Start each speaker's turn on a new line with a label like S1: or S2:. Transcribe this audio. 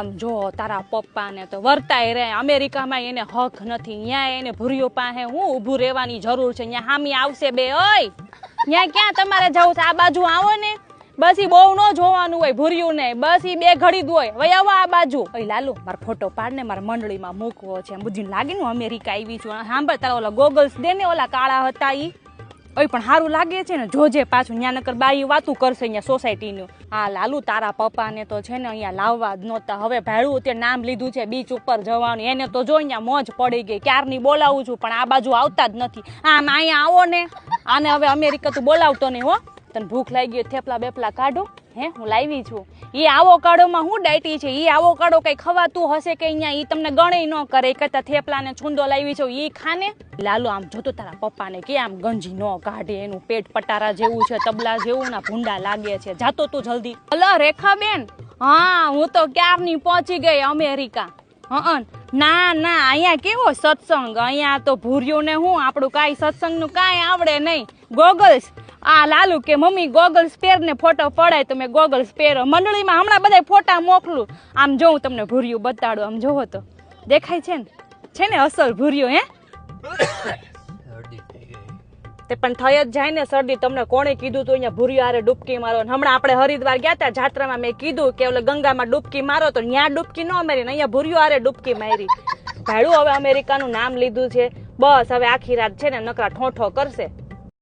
S1: આમ જો તારા પપ્પાને તો વર્તાય રે, અમેરિકામાં એને હક નથી, ન્યા એને ભૂરીઓ પાસે હું ઊભું રહેવાની જરૂર છે, ન્યા હામી આવશે બે. ઓય ન્યા ક્યાં તમારે જવું છે? આ બાજુ આવો ને, બસ ઈ બહુ ન જોવાનું હોય ભૂર્યું ને, બસ ઈ બે ઘડી જ હોય. હવે આવો આ બાજુ. ઓય લાલુ મારો ફોટો પાડ ને, મારા મંડળીમાં મૂકવો છે. બુદ્ધિ લાગે ને અમેરિકા આવી છું. સાંભળ તારા ઓલા ગોગલ્સ દે ને, ઓલા કાળા હતા ઈ. ઓય પણ સારું લાગે છે ને, જોજે પાછું ન્યા નકર બાઈ વાતું કરશે અહીંયા સોસાયટીનું. હા લાલુ તારા પપ્પાને તો છે ને અહીંયા લાવવા જ નહોતા. હવે ભાડું તે નામ લીધું છે બીચ ઉપર જવાનું, એને તો જો અહીંયા મોજ પડી ગઈ. ક્યારની બોલાવું છું પણ આ બાજુ આવતા જ નથી. આમ અહીંયા આવો ને, આને હવે અમેરિકા તું બોલાવતો નહીં હો. તને ભૂખ લાગી ગઈ, થેપલા બેપલા કાઢો. હે હું લાવી છું. ઈ આવોકાડોમાં હું ડાયટી છે, ઈ આવોકાડો કઈ ખવાતું હશે કે અહીંયા ઈ તમને ગણે ન કરે. કરતા થેપલા ને છુંદો લાવી છો ઈ ખાને. લાલુ આમ જોતો તારા પપ્પાને કે આમ ગંજી ન કાઢે, એનું પેટ પટારા જેવું છે, તબલા જેવું ના ભૂંડા લાગે છે. જાતો તું જલ્દી. હલો રેખાબેન. હા હું તો ક્યારની પહોંચી ગઈ અમેરિકા. ના ના અહીંયા કેવો સત્સંગ, અહીંયા તો ભૂર્યું ને હું આપણું કાંઈ સત્સંગનું કાંઈ આવડે નહીં. ગોગલ્સ આ લાલુ કે મમ્મી ગોગલ્સ પહેર ને ફોટો પડાય તો મેં ગોગલ્સ પહેરો. મંડળીમાં હમણાં બધા ફોટા મોકલું. આમ જોઉં તમને ભૂર્યું બતાડું, આમ જોવો તો દેખાય છે ને અસલ ભૂર્યું. હે તે પણ થઈ જ જાય ને શરદી. તમને કોણે કીધું તું અહીંયા ભૂર્યું હારે ડૂબકી મારો? હમણાં આપણે હરિદ્વાર ગયા હતા જાત્રામાં, મેં કીધું કે ઓલે ગંગામાં ડૂબકી મારો તો ન્યા ડૂબકી ન મારી, અહીંયા ભૂર્યું હારે ડૂબકી મારી. ભાડું હવે અમેરિકાનું નામ લીધું છે, બસ હવે આખી રાત છે ને નકરા ઠોઠો કરશે.